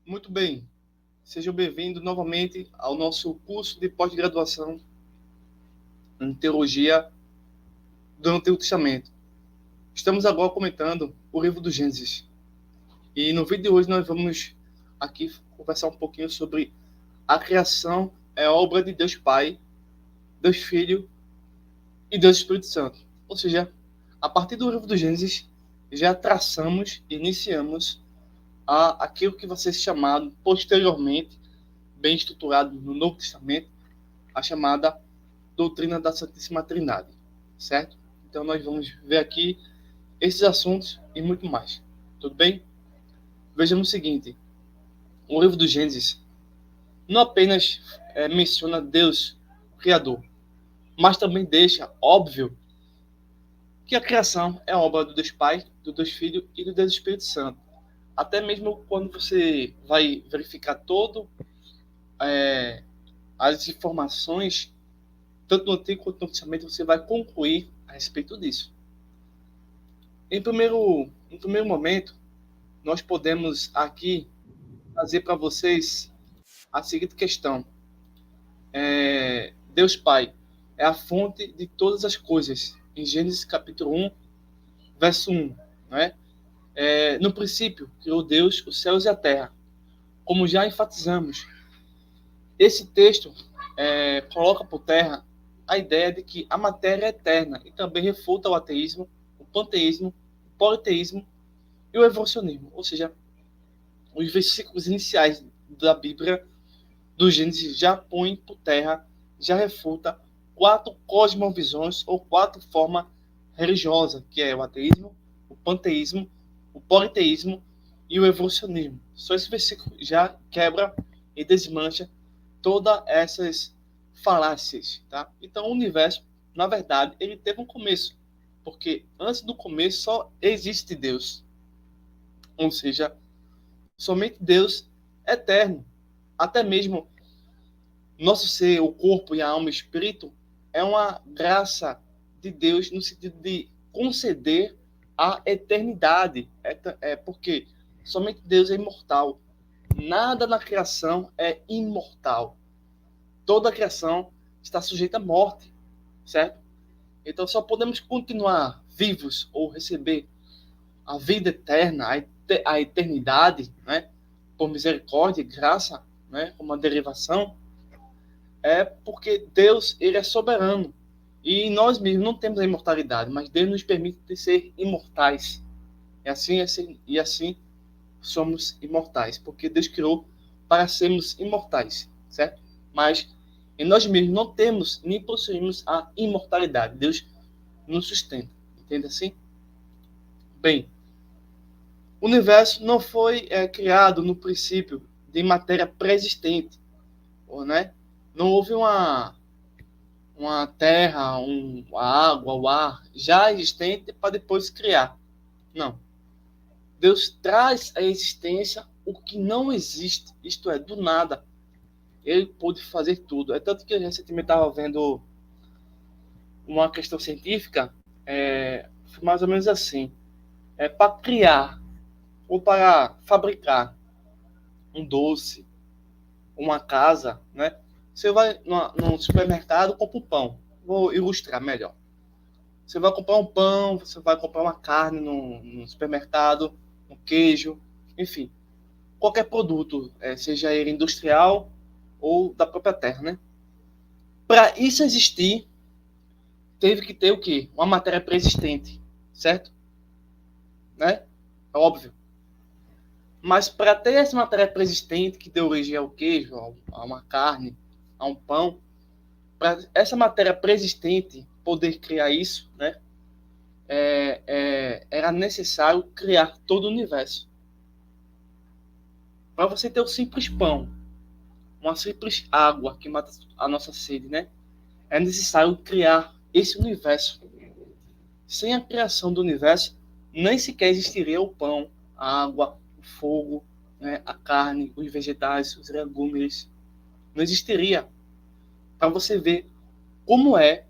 Muito bem, sejam bem-vindos novamente ao nosso curso de pós-graduação em Teologia do Antigo Testamento. Estamos agora comentando o livro do Gênesis. E no vídeo de hoje nós vamos aqui conversar um pouquinho sobre a criação é obra de Deus Pai, Deus Filho e Deus Espírito Santo. Ou seja, a partir do livro do Gênesis, já traçamos, iniciamos aquilo que vai ser chamado posteriormente, bem estruturado no Novo Testamento, a chamada doutrina da Santíssima Trindade, certo? Então nós vamos ver aqui esses assuntos e muito mais. Tudo bem? Vejamos o seguinte: o livro do Gênesis não apenas menciona Deus, o Criador, mas também deixa óbvio que a criação é obra do Deus Pai, do Deus Filho e do Deus Espírito Santo. Até mesmo quando você vai verificar todo as informações, tanto no Antigo quanto no Novo Testamento, você vai concluir a respeito disso. Em primeiro momento, nós podemos aqui trazer para vocês a seguinte questão. Deus Pai é a fonte de todas as coisas. Em Gênesis capítulo 1, verso 1. Né? No princípio, criou Deus os céus e a terra. Como já enfatizamos, esse texto coloca por terra a ideia de que a matéria é eterna e também refuta o ateísmo, o panteísmo, o politeísmo e o evolucionismo. Ou seja, os versículos iniciais da Bíblia, do Gênesis, já põem por terra, já refuta 4 cosmovisões ou 4 formas religiosas, que é o ateísmo, o panteísmo, o politeísmo e o evolucionismo. Só esse versículo já quebra e desmancha todas essas falácias. Tá? Então, o universo, na verdade, ele teve um começo, porque antes do começo só existe Deus. Ou seja, somente Deus é eterno. Até mesmo nosso ser, o corpo e a alma e o espírito, é uma graça de Deus no sentido de conceder a eternidade. Porque somente Deus é imortal. Nada na criação é imortal. Toda a criação está sujeita à morte, certo? Então só podemos continuar vivos ou receber a vida eterna, a eternidade, né? Por misericórdia e graça, né? Como uma derivação, porque Deus, ele é soberano. E nós mesmos não temos a imortalidade, mas Deus nos permite ser imortais. E assim somos imortais, porque Deus criou para sermos imortais, certo? Mas em nós mesmos não temos nem possuímos a imortalidade. Deus nos sustenta. Entende assim? Bem, o universo não foi criado no princípio de matéria pré-existente, né? Não houve uma terra, a água, o ar já existente para depois criar. Não. Deus traz à existência o que não existe, isto é, do nada. Ele pôde fazer tudo. É tanto que eu recentemente estava vendo uma questão científica, foi mais ou menos assim. Para criar ou para fabricar um doce, uma casa, né? Você vai no supermercado, compra o pão. Vou ilustrar melhor. Você vai comprar um pão, você vai comprar uma carne no supermercado, um queijo, enfim, qualquer produto, seja ele industrial ou da própria terra, né? Para isso existir, teve que ter o quê? Uma matéria pré-existente, certo? Né? É óbvio. Mas para ter essa matéria pré-existente que deu origem ao queijo, a uma carne, a um pão, para essa matéria pré-existente poder criar isso, né? Era necessário criar todo o universo. Para você ter o simples pão, uma simples água que mata a nossa sede, né? É necessário criar esse universo. Sem a criação do universo, nem sequer existiria o pão, a água, o fogo, né? A carne, os vegetais, os legumes. Não existiria. Para você ver como é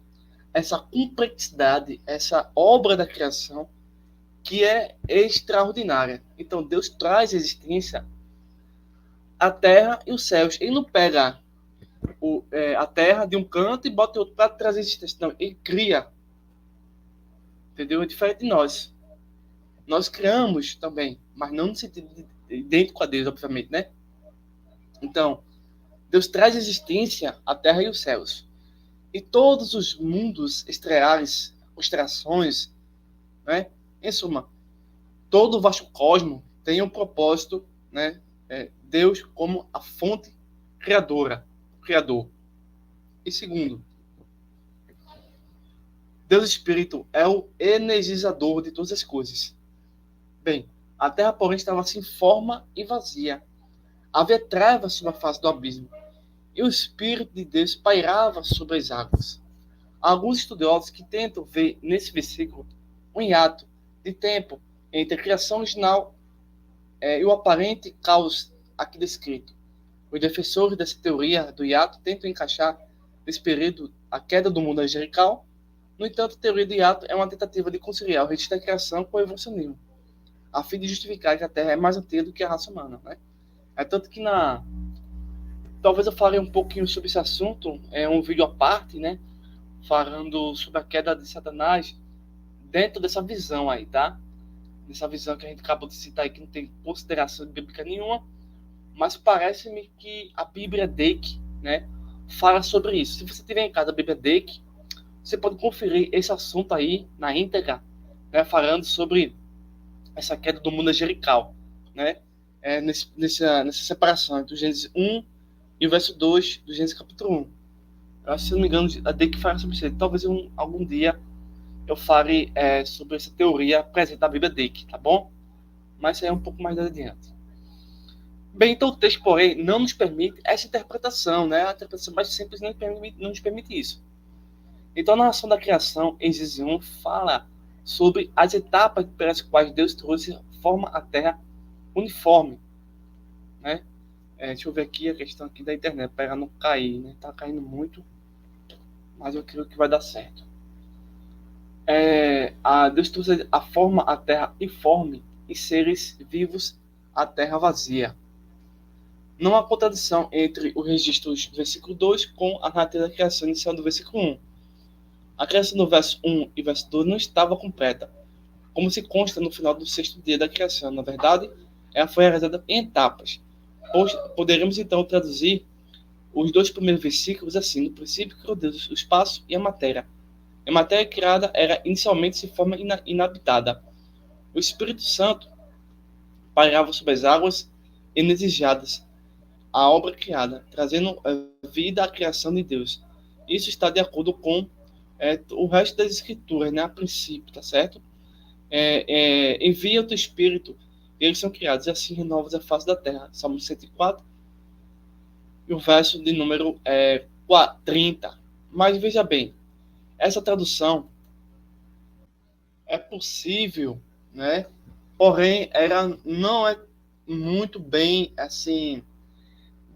essa complexidade, essa obra da criação que é extraordinária. Então Deus traz à existência a terra e os céus. Ele não pega a terra de um canto e bota em outro para trazer existência. Não, ele cria. Entendeu? É diferente de nós. Nós criamos também, mas não no sentido de idêntico a Deus, obviamente, né? Então, Deus traz existência à terra e os céus. E todos os mundos estelares, constelações, né? Em suma, todo o vasto cosmo tem um propósito, né? Deus como a fonte criadora, o criador. E segundo, Deus Espírito é o energizador de todas as coisas. Bem, a terra, porém, estava sem forma e vazia. Havia trevas sobre a face do abismo, e o Espírito de Deus pairava sobre as águas. Há alguns estudiosos que tentam ver nesse versículo um hiato de tempo entre a criação original e o aparente caos aqui descrito. Os defensores dessa teoria do hiato tentam encaixar nesse período a queda do mundo angelical. No entanto, a teoria do hiato é uma tentativa de conciliar o registro da criação com o evolucionismo, a fim de justificar que a Terra é mais antiga do que a raça humana, né? É tanto que talvez eu fale um pouquinho sobre esse assunto, um vídeo à parte, né? Falando sobre a queda de Satanás dentro dessa visão aí, tá? Dessa visão que a gente acabou de citar aí, que não tem consideração bíblica nenhuma, mas parece-me que a Bíblia Dake, né, fala sobre isso. Se você tiver em casa a Bíblia Dake, você pode conferir esse assunto aí na íntegra, né, falando sobre essa queda do mundo angelical, né, nessa separação entre o Gênesis 1 e o verso 2 do Gênesis capítulo 1. Eu acho, se não me engano, a Dake fala sobre isso. Talvez algum dia eu fale sobre essa teoria presente na Bíblia Dake, tá bom? Mas isso aí é um pouco mais adiante. Bem, então o texto, porém, não nos permite essa interpretação, né? A interpretação mais simples não nos permite isso. Então, a narração da criação, em Gênesis 1, fala sobre as etapas pelas quais Deus trouxe forma à Terra uniforme, né? Deixa eu ver aqui a questão aqui da internet, para não cair, né? Tá caindo muito, mas eu creio que vai dar certo. Deus trouxe a forma à Terra informe e seres vivos à Terra vazia. Não há contradição entre o registro do versículo 2 com a narrativa da criação inicial do versículo 1. A criação do verso 1 e verso 2 não estava completa, como se consta no final do sexto dia da criação. Na verdade, ela foi realizada em etapas. Poderemos então traduzir os dois primeiros versículos assim: no princípio criou Deus o espaço e a matéria. A matéria criada era inicialmente de forma inabitada. O Espírito Santo pairava sobre as águas energizadas, a obra criada, trazendo vida à criação de Deus. Isso está de acordo com o resto das escrituras, né? A princípio, tá certo? Envia o teu Espírito, e eles são criados, e assim renovas a face da terra. Salmo 104, e o verso de número 30. Mas veja bem, essa tradução é possível, né? Porém, ela não é muito bem, assim,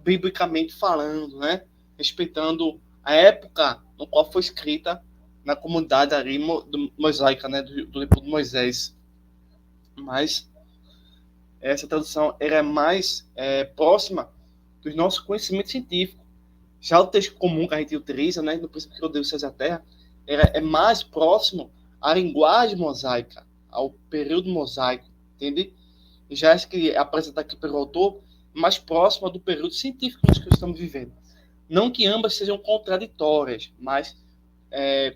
biblicamente falando, né? Respeitando a época no qual foi escrita na comunidade ali mosaica, né? Do livro de Moisés. Mas essa tradução era mais próxima do nosso conhecimento científico. Já o texto comum que a gente utiliza, né? No princípio que Deus fez a terra, é mais próximo à linguagem mosaica, ao período mosaico, entende? Já essa que é apresentada aqui pelo autor, mais próxima do período científico que nós estamos vivendo. Não que ambas sejam contraditórias, mas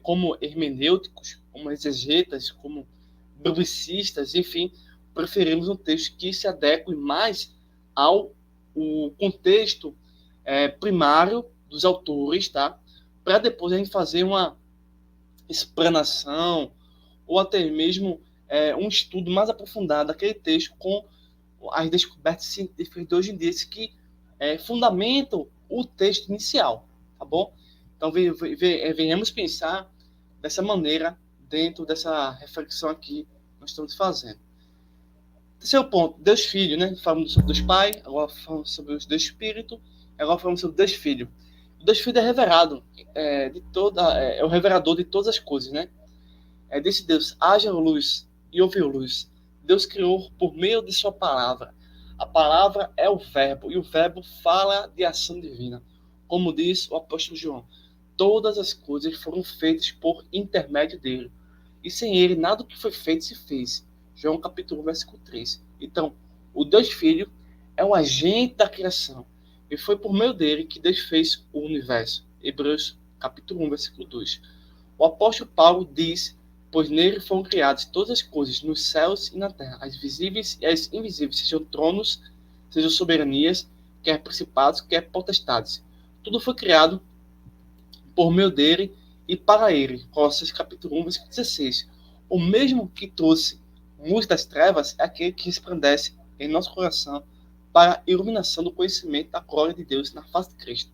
como hermenêuticos, como exegetas, como biblicistas, enfim, preferimos um texto que se adeque mais ao contexto primário dos autores, tá? Para depois a gente fazer uma explanação ou até mesmo um estudo mais aprofundado daquele texto com as descobertas científicas de hoje em dia que fundamentam o texto inicial, tá bom? Então, venhamos pensar dessa maneira dentro dessa reflexão aqui que nós estamos fazendo. Terceiro ponto, Deus Filho, né? Falamos sobre Deus Pai, agora falamos sobre os Deus Espírito, agora falamos sobre Deus Filho. O Deus Filho é revelado, é o revelador de todas as coisas, né? Disse Deus, haja luz e houve luz. Deus criou por meio de sua palavra. A palavra é o verbo, e o verbo fala de ação divina. Como diz o apóstolo João, todas as coisas foram feitas por intermédio dele. E sem ele, nada do que foi feito se fez. João capítulo 1, versículo 3. Então, o Deus Filho é um agente da criação. E foi por meio dele que Deus fez o universo. Hebreus capítulo 1, versículo 2. O apóstolo Paulo diz: pois nele foram criadas todas as coisas, nos céus e na terra, as visíveis e as invisíveis, sejam tronos, sejam soberanias, quer principados, quer potestades. Tudo foi criado por meio dele e para ele. Colossenses capítulo 1, versículo 16. O mesmo que trouxe luz das trevas é aquele que resplandece em nosso coração para a iluminação do conhecimento da glória de Deus na face de Cristo.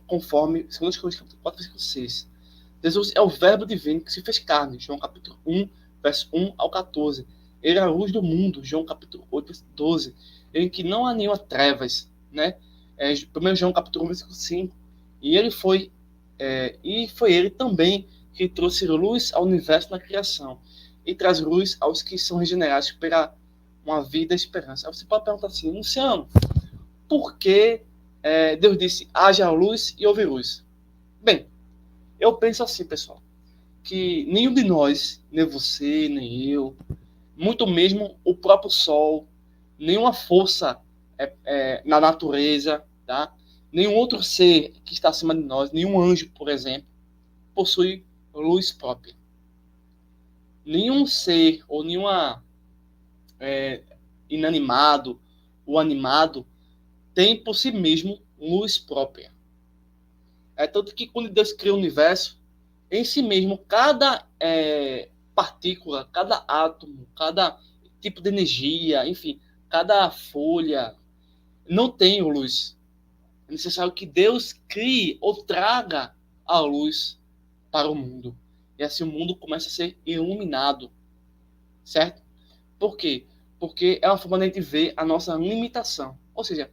Conforme 2 Coríntios capítulo 4, versículo 6. Jesus é o verbo divino que se fez carne. João capítulo 1, verso 1 ao 14. Ele é a luz do mundo. João capítulo 8, verso 12. Em que não há nenhuma trevas. Né? 1 João capítulo 1, versículo 5. E foi ele também que trouxe luz ao universo na criação. E traz luz aos que são regenerados pela uma vida e esperança. Aí você pode perguntar assim, Luciano, por que Deus disse, haja luz e houve luz? Bem, eu penso assim, pessoal, que nenhum de nós, nem você, nem eu, muito mesmo o próprio Sol, nenhuma força na natureza, tá? Nenhum outro ser que está acima de nós, nenhum anjo, por exemplo, possui luz própria. Nenhum ser ou nenhuma inanimado ou animado tem por si mesmo luz própria. É tanto que quando Deus cria o universo, em si mesmo, cada partícula, cada átomo, cada tipo de energia, enfim, cada folha não tem luz. É necessário que Deus crie ou traga a luz para o mundo. E assim o mundo começa a ser iluminado. Certo? Por quê? Porque é uma forma de a gente ver a nossa limitação. Ou seja,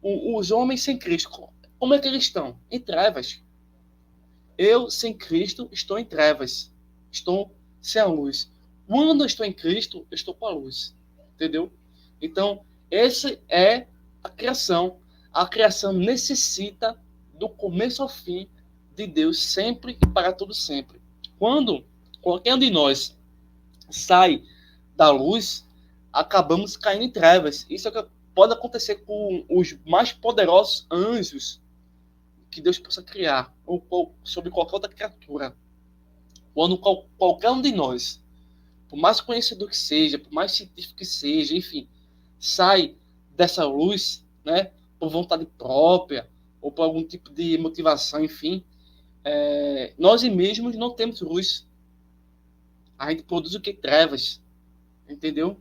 os homens sem Cristo, como é que eles estão? Em trevas. Eu, sem Cristo, estou em trevas. Estou sem a luz. Quando eu estou em Cristo, eu estou com a luz. Entendeu? Então, essa é a criação. A criação necessita do começo ao fim de Deus sempre e para todo sempre. Quando qualquer um de nós sai da luz, acabamos caindo em trevas. Isso é o que pode acontecer com os mais poderosos anjos que Deus possa criar, ou sobre qualquer outra criatura. Quando qualquer um de nós, por mais conhecedor que seja, por mais científico que seja, enfim, sai dessa luz, né, por vontade própria, ou por algum tipo de motivação, enfim, nós mesmos não temos luz. A gente produz o que? Trevas. Entendeu?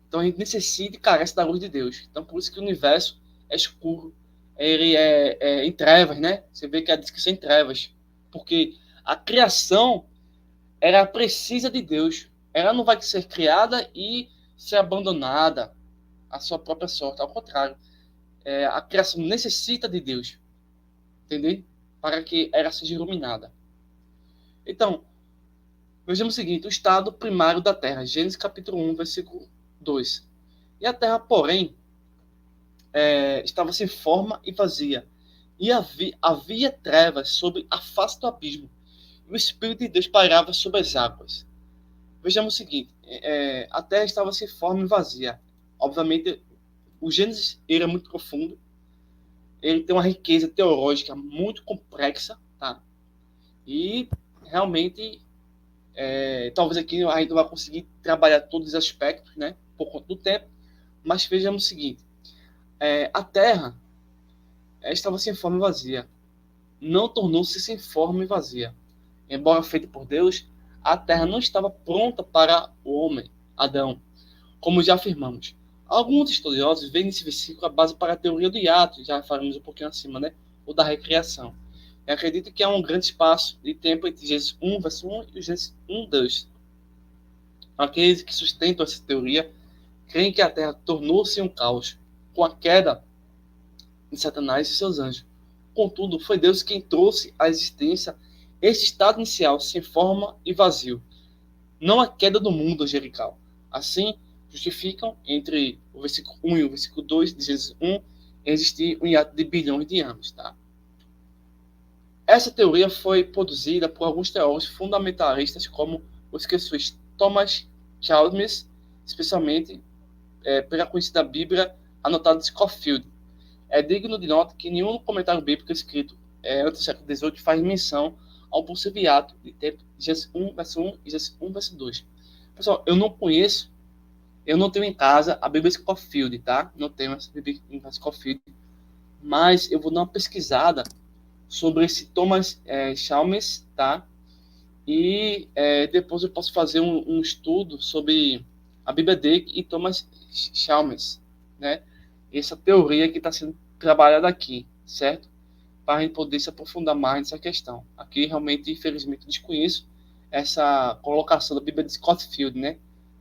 Então a gente necessita e carece da luz de Deus. Então por isso que o universo é escuro. Ele é em trevas, né? Você vê que a descrição é em trevas. Porque a criação, ela precisa de Deus. Ela não vai ser criada e ser abandonada à sua própria sorte. Ao contrário. A criação necessita de Deus. Entendeu? Para que ela seja iluminada. Então, vejamos o seguinte, o estado primário da Terra, Gênesis capítulo 1, versículo 2. E a Terra, porém, estava sem forma e vazia, e havia trevas sobre a face do abismo, e o Espírito de Deus pairava sobre as águas. Vejamos o seguinte, a Terra estava sem forma e vazia. Obviamente, o Gênesis ele é muito profundo, ele tem uma riqueza teológica muito complexa, tá? E realmente talvez aqui a gente não vai conseguir trabalhar todos os aspectos, né, por conta do tempo, mas vejamos o seguinte, a Terra estava sem forma e vazia, não tornou-se sem forma e vazia. Embora feita por Deus, a Terra não estava pronta para o homem, Adão, como já afirmamos. Alguns estudiosos veem nesse versículo a base para a teoria do hiato, já falamos um pouquinho acima, né, ou da recriação. Eu acredito que há um grande espaço de tempo entre Gênesis 1, verso 1 e Gênesis 1, 2. Aqueles que sustentam essa teoria creem que a Terra tornou-se um caos com a queda de Satanás e seus anjos. Contudo, foi Deus quem trouxe à existência esse estado inicial sem forma e vazio, não a queda do mundo angelical. Assim, justificam entre o versículo 1 e o versículo 2 de Gênesis 1 existir um hiato de bilhões de anos, tá? Essa teoria foi produzida por alguns teólogos fundamentalistas, como os jesuítas Thomas Chalmers, especialmente pela conhecida Bíblia anotada de Scofield. É digno de nota que nenhum comentário bíblico escrito antes do século XVIII faz menção ao possível hiato de tempo de Gênesis 1, verso 1 e Gênesis 1, verso 2. Pessoal, eu não tenho em casa a Bíblia Scofield, tá? Não tenho essa Bíblia Scofield, mas eu vou dar uma pesquisada sobre esse Thomas Chalmers, tá? E depois eu posso fazer um estudo sobre a Bíblia dele e Thomas Chalmers, né? Essa teoria que está sendo trabalhada aqui, certo? Para a gente poder se aprofundar mais nessa questão. Aqui, realmente, infelizmente, desconheço essa colocação da Bíblia de Scofield, né?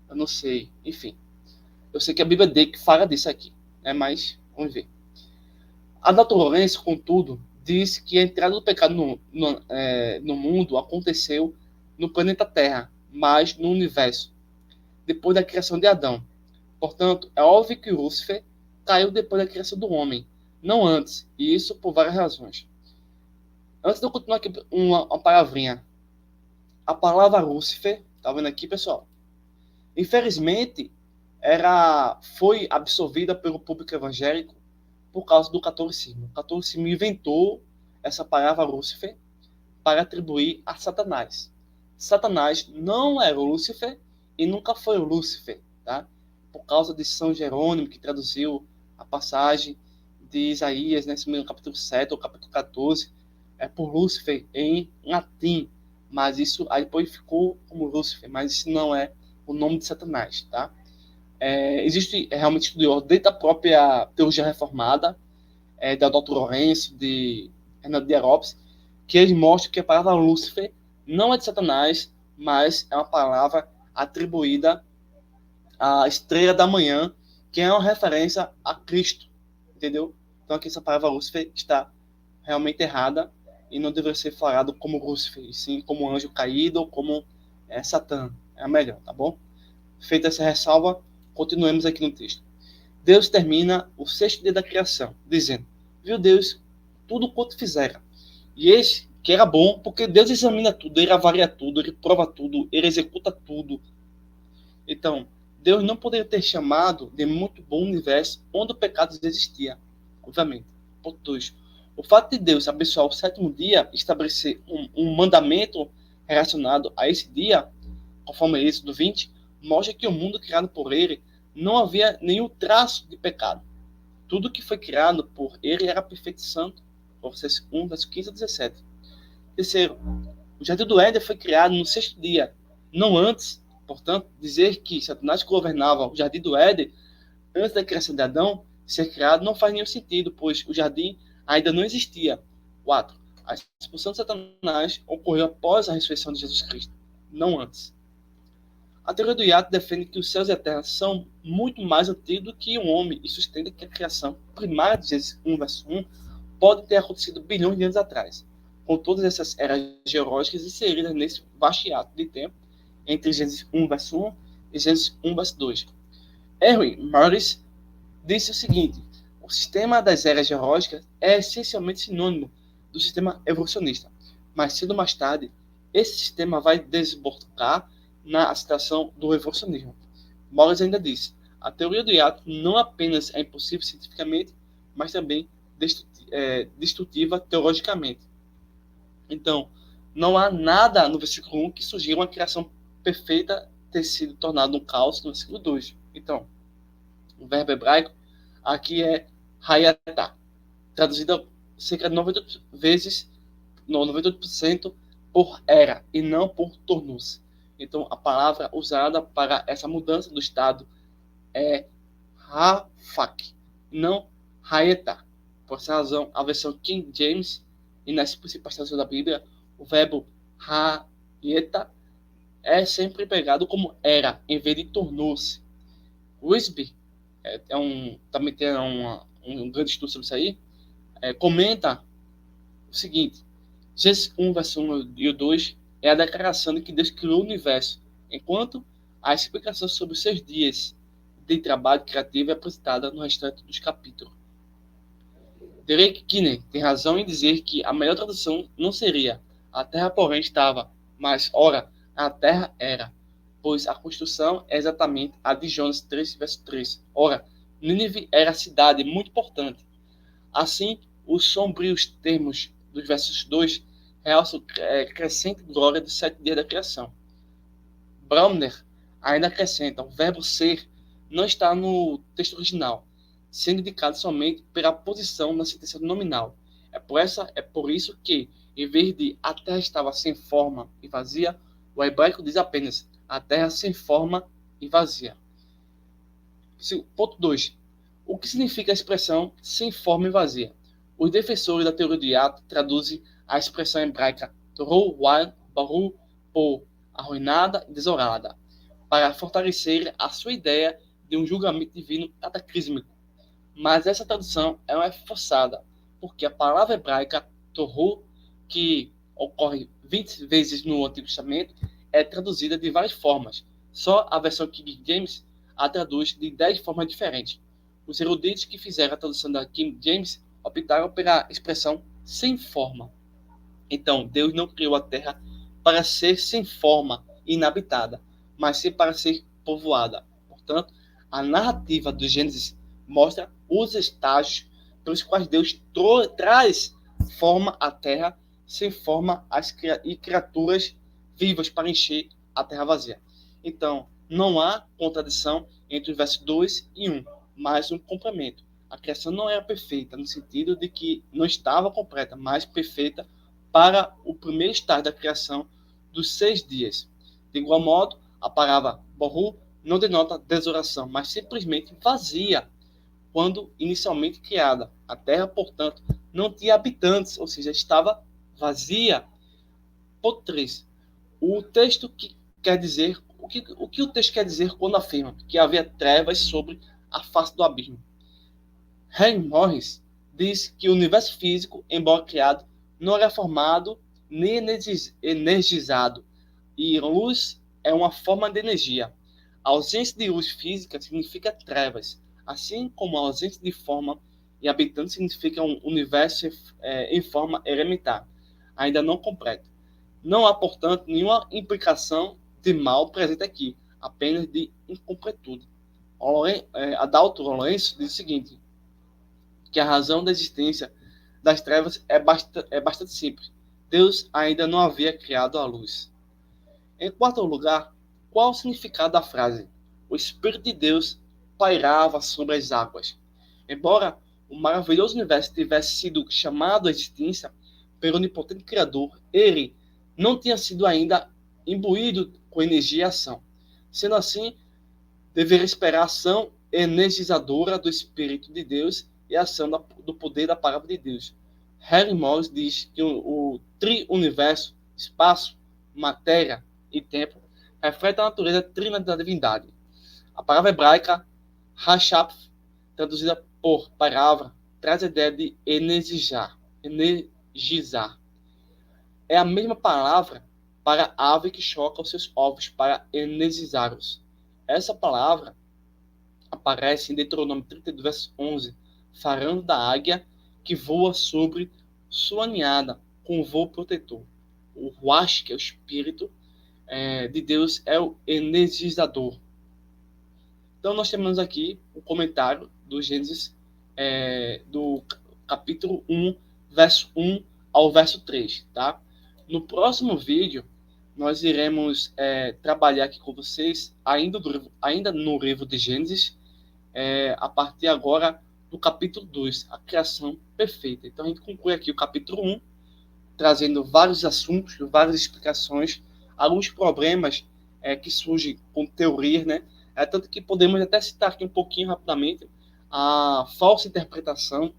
Eu não sei, enfim. Eu sei que a Bíblia dele fala disso aqui, né? Mas vamos ver. A Dr. Lawrence, contudo, diz que a entrada do pecado no mundo aconteceu no planeta Terra, mas no universo, depois da criação de Adão. Portanto, é óbvio que Lúcifer caiu depois da criação do homem, não antes, e isso por várias razões. Antes de eu continuar aqui, uma palavrinha. A palavra Lúcifer, tá vendo aqui, pessoal? Infelizmente, foi absorvida pelo público evangélico por causa do catolicismo. O catolicismo inventou essa palavra Lúcifer para atribuir a Satanás. Satanás não é Lúcifer e nunca foi Lúcifer, tá? Por causa de São Jerônimo, que traduziu a passagem de Isaías, né, no capítulo 7 ou capítulo 14, por Lúcifer em latim, mas isso aí depois ficou como Lúcifer, mas isso não é o nome de Satanás, tá? Existe realmente estudiosos desde a própria teologia reformada, da Dr. Lourenço, de Renato de Arópolis, que eles mostram que a palavra Lúcifer não é de Satanás, mas é uma palavra atribuída à estrela da manhã, que é uma referência a Cristo, entendeu? Então aqui essa palavra Lúcifer está realmente errada e não deveria ser falado como Lúcifer, e sim como anjo caído ou como Satã. É a melhor, tá bom? Feita essa ressalva, continuemos aqui no texto. Deus termina o sexto dia da criação, dizendo: viu Deus tudo quanto fizera. E eis que era bom, porque Deus examina tudo, ele avalia tudo, ele prova tudo, ele executa tudo. Então, Deus não poderia ter chamado de muito bom universo onde o pecado existia, obviamente. Ponto 2. O fato de Deus abençoar o sétimo dia, estabelecer um mandamento relacionado a esse dia, conforme Êxodo 20, mostra que o mundo criado por ele não havia nenhum traço de pecado. Tudo que foi criado por ele era perfeito e santo. Colossenses 1, versos 15 a 17. Terceiro, o Jardim do Éden foi criado no sexto dia, não antes. Portanto, dizer que Satanás governava o Jardim do Éden antes da criação de Adão ser criado não faz nenhum sentido, pois o jardim ainda não existia. 4. A expulsão de Satanás ocorreu após a ressurreição de Jesus Cristo, não antes. A teoria do hiato defende que os céus e a terra são muito mais antigos do que o homem e sustenta que a criação primária de Gênesis 1, verso 1 pode ter acontecido bilhões de anos atrás, com todas essas eras geológicas inseridas nesse vasto hiato de tempo entre Gênesis 1, verso 1 e Gênesis 1, verso 2. Henry Morris disse o seguinte: o sistema das eras geológicas é essencialmente sinônimo do sistema evolucionista, mas cedo ou mais tarde, esse sistema vai desbocar na situação do evolucionismo. Morris ainda disse: a teoria do hiato não apenas é impossível cientificamente, mas também destrutiva teologicamente. Então, não há nada no versículo 1 que sugira uma criação perfeita ter sido tornado um caos no versículo 2. Então, o verbo hebraico aqui é hayatá, traduzida cerca de 98 vezes, 98% por era e não por tornou-se. Então, a palavra usada para essa mudança do estado é rafak, não hayatá. Por essa razão, a versão King James e nas principais traduções da Bíblia, o verbo hayatá é sempre pegado como era, em vez de tornou-se. Wisby também tem um grande estudo sobre isso aí, comenta o seguinte: Gênesis 1, verso 1 e 2 é a declaração de que Deus criou o universo, enquanto a explicação sobre os seus dias de trabalho criativo é apresentada no restante dos capítulos. Derek Kiner tem razão em dizer que a melhor tradução não seria a terra porém estava, mas ora, a terra era, pois a construção é exatamente a de Jonas 3, verso 3. Ora, Nínive era cidade muito importante. Assim, os sombrios termos dos versos 2 realçam a crescente glória dos 7 dias da criação. Brauner ainda acrescenta: o verbo ser não está no texto original, sendo indicado somente pela posição na sentença nominal. É por isso que, em vez de a terra estava sem forma e vazia, o hebraico diz apenas a terra sem forma e vazia. Ponto 2. O que significa a expressão sem forma e vazia? Os defensores da teoria do hiato traduzem a expressão hebraica Torou Wan Baru por arruinada e desolada, para fortalecer a sua ideia de um julgamento divino cataclísmico. Mas essa tradução é forçada, porque a palavra hebraica Torou, que ocorre 20 vezes no Antigo Testamento, é traduzida de várias formas. Só a versão King James a traduz de 10 formas diferentes. Os eruditos que fizeram a tradução da King James optaram pela expressão sem forma. Então, Deus não criou a terra para ser sem forma e inabitada, mas sim para ser povoada. Portanto, a narrativa do Gênesis mostra os estágios pelos quais Deus traz forma à terra, sem forma e criaturas vivas para encher a terra vazia. Então, não há contradição entre os versos 2 e 1, mas um complemento. A criação não era perfeita, no sentido de que não estava completa, mas perfeita para o primeiro estágio da criação dos 6 dias. De igual modo, a palavra boru não denota desolação, mas simplesmente vazia, quando inicialmente criada. A terra, portanto, não tinha habitantes, ou seja, estava vazia. Ponto 3. O texto que quer dizer, o que o texto quer dizer quando afirma que havia trevas sobre a face do abismo? Henry Morris diz que o universo físico, embora criado, não era formado nem energizado, e luz é uma forma de energia. A ausência de luz física significa trevas, assim como a ausência de forma e habitante significa um universo em forma elementar, ainda não completo. Não há, portanto, nenhuma implicação de mal presente aqui, apenas de incompletude. Adalto Lourenço diz o seguinte, que a razão da existência das trevas é bastante simples. Deus ainda não havia criado a luz. Em quarto lugar, qual o significado da frase? O Espírito de Deus pairava sobre as águas. Embora o maravilhoso universo tivesse sido chamado à existência pelo onipotente Criador, ele não tinha sido ainda imbuído com energia e ação. Sendo assim, deveria esperar a ação energizadora do Espírito de Deus e a ação do poder da palavra de Deus. Henry Morris diz que o tri-universo, espaço, matéria e tempo, reflete a natureza trina da divindade. A palavra hebraica, hashap, traduzida por palavra, traz a ideia de energizar. É a mesma palavra para a ave que choca os seus ovos para energizá-los. Essa palavra aparece em Deuteronômio 32, verso 11, falando da águia que voa sobre sua ninhada com voo protetor. O Ruach, que é o Espírito de Deus, é o energizador. Então, nós temos aqui o comentário do Gênesis, do capítulo 1, verso 1 ao verso 3. Tá? No próximo vídeo, nós iremos trabalhar aqui com vocês, ainda no livro de Gênesis, a partir agora do capítulo 2, a criação perfeita. Então, a gente conclui aqui o capítulo 1, trazendo vários assuntos, várias explicações, alguns problemas que surgem com teorias, né? Tanto que podemos até citar aqui um pouquinho rapidamente a falsa interpretação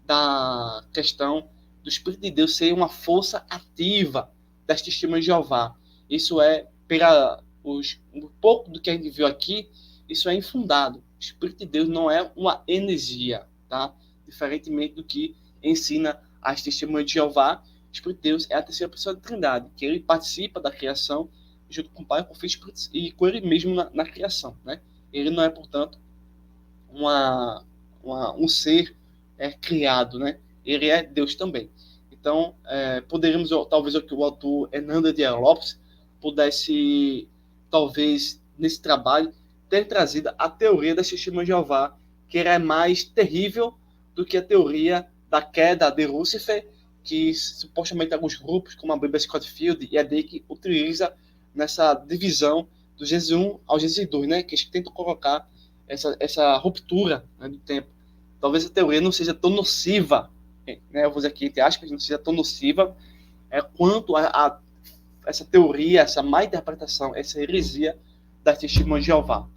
da questão do Espírito de Deus ser uma força ativa das testemunhas de Jeová. Isso um pouco do que a gente viu aqui, isso é infundado. O Espírito de Deus não é uma energia, tá? Diferentemente do que ensina as testemunhas de Jeová, o Espírito de Deus é a terceira pessoa da Trindade, que ele participa da criação junto com o Pai, com o Filho e com ele mesmo na criação, né? Ele não é, portanto, um ser criado, né? Ele é Deus também. Então, poderíamos, talvez, que o autor Hernando de Lopes pudesse, talvez, nesse trabalho, ter trazido a teoria das testemunhas de Jeová, que era mais terrível do que a teoria da queda de Lúcifer, que supostamente alguns grupos, como a Bíblia Scottfield e a Dick, utiliza nessa divisão do Gênesis 1 ao Gênesis 2, né? Que eles tentam colocar essa ruptura, né, do tempo. Talvez a teoria não seja tão nociva, né? Eu vou dizer aqui entre aspas, não seja tão nociva quanto a essa teoria, essa má interpretação, essa heresia das testemunhas de Jeová.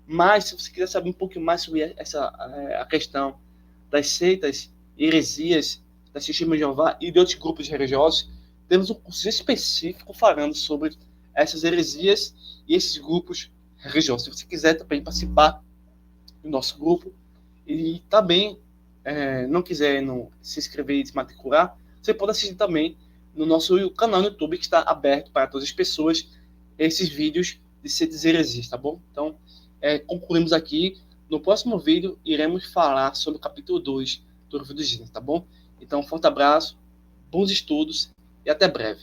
Mas, se você quiser saber um pouco mais sobre a questão das seitas, heresias, das testemunhas de Jeová e de outros grupos religiosos, temos um curso específico falando sobre essas heresias e esses grupos religiosos. Se você quiser também participar do nosso grupo e também não quiser se inscrever e se matricular, você pode assistir também no nosso canal no YouTube, que está aberto para todas as pessoas, esses vídeos de seitas e heresias, tá bom? Então, concluímos aqui. No próximo vídeo, iremos falar sobre o capítulo 2 do livro do Gênesis, tá bom? Então, um forte abraço, bons estudos e até breve.